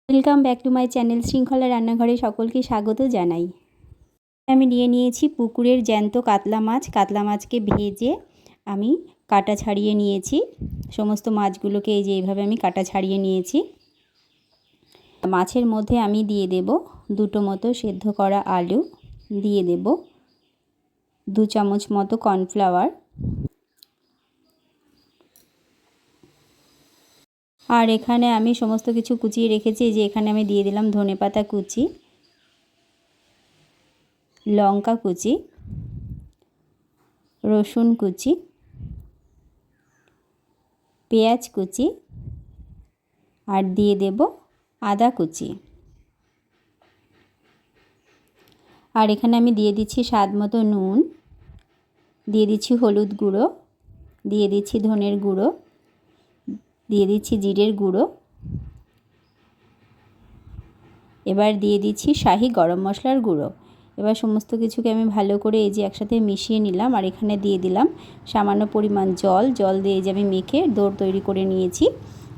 Welcome back to my channel শৃঙ্খলা রান্নাঘরে সকলকে স্বাগত জানাই। আমি নিয়েছি পুকুরের জ্যান্ত কাতলা মাছ। কাতলা মাছকে ভেজে আমি কাটা ছাড়িয়ে নিয়েছি। সমস্ত মাছগুলোকে এই যে এইভাবে আমি কাটা ছাড়িয়ে নিয়েছি। মাছের মধ্যে আমি দিয়ে দেব 2টো মতো সেদ্ধ করা আলু, দিয়ে দেব 2 চামচ মতো কর্নফ্লাওয়ার, আর এখানে আমি সমস্ত কিছু কুচিয়ে রেখেছি। যে এখানে আমি দিয়ে দিলাম ধনেপাতা কুচি, লঙ্কা কুচি, রসুন কুচি, পেঁয়াজ কুচি, আর দিয়ে দেব আদা কুচি। আর এখানে আমি দিয়ে দিচ্ছি স্বাদ মতো নুন, দিয়ে দিচ্ছি হলুদ গুঁড়ো, দিয়ে দিচ্ছি ধনের গুঁড়ো, দিয়ে দিচ্ছি জিরের গুঁড়ো, এবার দিয়ে দিচ্ছি শাহি গরম মশলার গুঁড়ো। এবার সমস্ত কিছুকে আমি ভালো করে এই যে একসাথে মিশিয়ে নিলাম। আর এখানে দিয়ে দিলাম সামান্য পরিমাণ জল দিয়ে যে আমি মেখে ডো তৈরি করে নিয়েছি।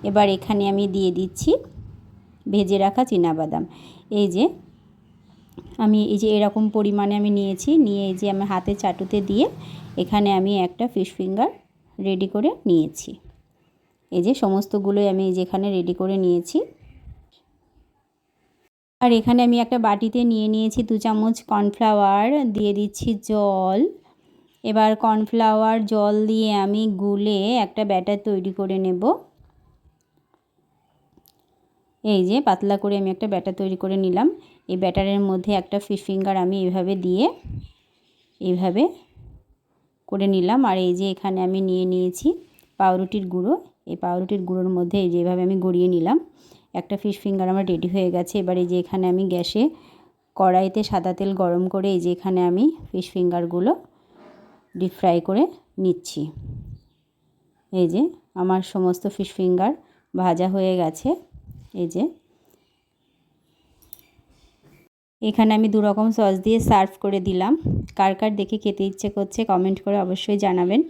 এবার এখানে আমি দিয়ে দিচ্ছি ভেজে রাখা চীনাবাদাম। এই যে আমি এই যে এরকম পরিমাণে আমি নিয়েছি, নিয়ে এই যে আমি হাতে চাটুতে দিয়ে এখানে আমি একটা ফিশ ফিঙ্গার রেডি করে নিয়েছি। এই যে সমস্তগুলোই আমি যেখানে রেডি করে নিয়েছি। আর এখানে আমি একটা বাটিতে নিয়ে নিয়েছি 2 চামচ কর্নফ্লাওয়ার, দিয়ে দিচ্ছি জল। এবার কর্নফ্লাওয়ার জল দিয়ে আমি গুলে একটা ব্যাটার তৈরি করে নেব। এই যে পাতলা করে আমি একটা ব্যাটার তৈরি করে নিলাম। এই ব্যাটারের মধ্যে একটা ফিশ ফিঙ্গার আমি এইভাবে দিয়ে এইভাবে করে নিলাম। আর এই যে এখানে আমি নিয়ে নিয়েছি পাউরুটির গুঁড়ো। এই পাউরুটির গুঁড়োর মধ্যে এই যে এইভাবে আমি গড়িয়ে নিলাম। একটা ফিশ ফিঙ্গার আমার রেডি হয়ে গেছে। এবার এই যে এখানে আমি গ্যাসে কড়াইতে সাদা তেল গরম করে এই যে এখানে আমি ফিশ ফিঙ্গারগুলো ডিপ ফ্রাই করে নিচ্ছি। এই যে আমার সমস্ত ফিশ ফিঙ্গার ভাজা হয়ে গেছে। এই যে এখানে আমি 2 রকম সস দিয়ে সার্ভ করে দিলাম। কার কার দেখে খেতে ইচ্ছে করছে কমেন্ট করে অবশ্যই জানাবেন।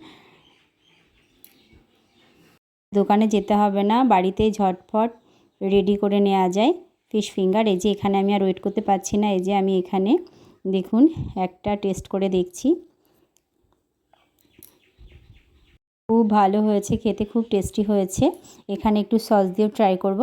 দোকানে যেতে হবে না, বাড়িতেই ঝটফট রেডি করে নেওয়া যায় ফিশ ফিঙ্গার। এই যে এখানে আমি আর ওয়েট করতে পারছি না। এই যে আমি এখানে দেখুন একটা টেস্ট করে দেখছি। খুব ভালো হয়েছে, খেতে খুব টেস্টি হয়েছে। এখানে একটু সস দিয়েও ট্রাই করব।